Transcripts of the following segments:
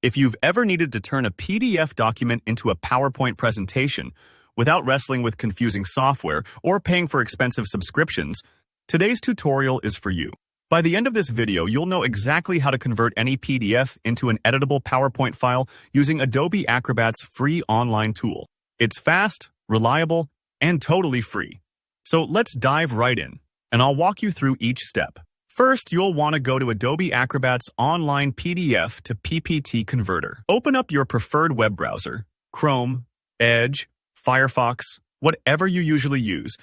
If you've ever needed to turn a PDF document into a PowerPoint presentation without wrestling with confusing software or paying for expensive subscriptions, today's tutorial is for you. By the end of this video, you'll know exactly how to convert any PDF into an editable PowerPoint file using Adobe Acrobat's free online tool. It's fast, reliable, and totally free. So let's dive right in, and I'll walk you through each step. First, you'll want to go to Adobe Acrobat's online PDF to PPT converter. Open up your preferred web browser, Chrome, Edge, Firefox, whatever you usually use,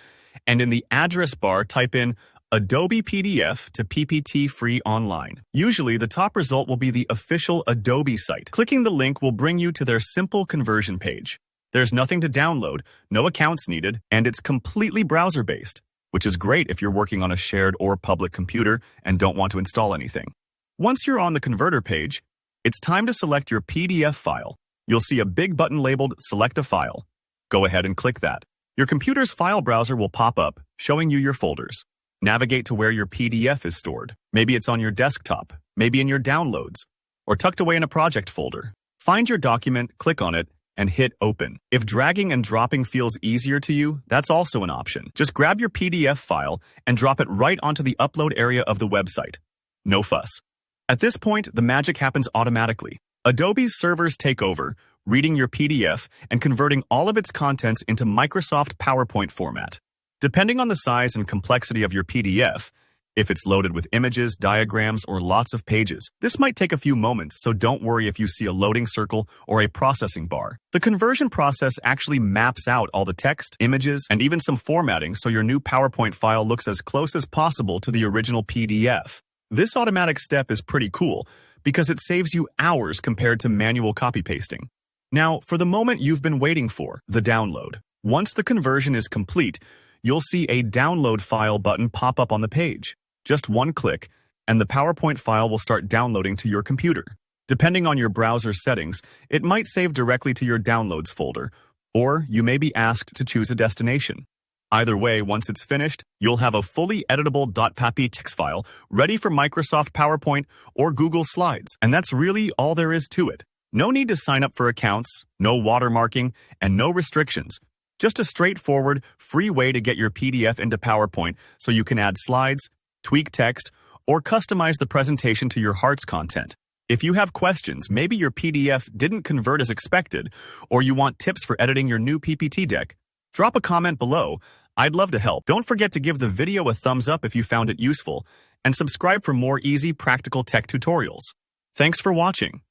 and in the address bar type in Adobe PDF to PPT free online. Usually, the top result will be the official Adobe site. Clicking the link will bring you to their simple conversion page. There's nothing to download, no accounts needed, and it's completely browser-based, which is great if you're working on a shared or public computer and don't want to install anything. Once you're on the converter page, it's time to select your PDF file. You'll see a big button labeled Select a File. Go ahead and click that. Your computer's file browser will pop up, showing you your folders. Navigate to where your PDF is stored. Maybe it's on your desktop, maybe in your downloads, or tucked away in a project folder. Find your document, click on it, and hit Open. If dragging and dropping feels easier to you, that's also an option. Just grab your PDF file and drop it right onto the upload area of the website. No fuss. At this point, the magic happens automatically. Adobe's servers take over, reading your PDF and converting all of its contents into Microsoft PowerPoint format. Depending on the size and complexity of your PDF, if it's loaded with images, diagrams, or lots of pages, this might take a few moments, so don't worry if you see a loading circle or a processing bar. The conversion process actually maps out all the text, images, and even some formatting so your new PowerPoint file looks as close as possible to the original PDF. This automatic step is pretty cool because it saves you hours compared to manual copy-pasting. Now, for the moment you've been waiting for, the download. Once the conversion is complete, you'll see a Download File button pop up on the page. Just one click, and the PowerPoint file will start downloading to your computer. Depending on your browser settings, it might save directly to your Downloads folder, or you may be asked to choose a destination. Either way, once it's finished, you'll have a fully editable .ppy text file ready for Microsoft PowerPoint or Google Slides, and that's really all there is to it. No need to sign up for accounts, no watermarking, and no restrictions. Just a straightforward, free way to get your PDF into PowerPoint so you can add slides, tweak text, or customize the presentation to your heart's content. If you have questions, maybe your PDF didn't convert as expected, or you want tips for editing your new PPT deck, drop a comment below. I'd love to help. Don't forget to give the video a thumbs up if you found it useful, and subscribe for more easy, practical tech tutorials. Thanks for watching.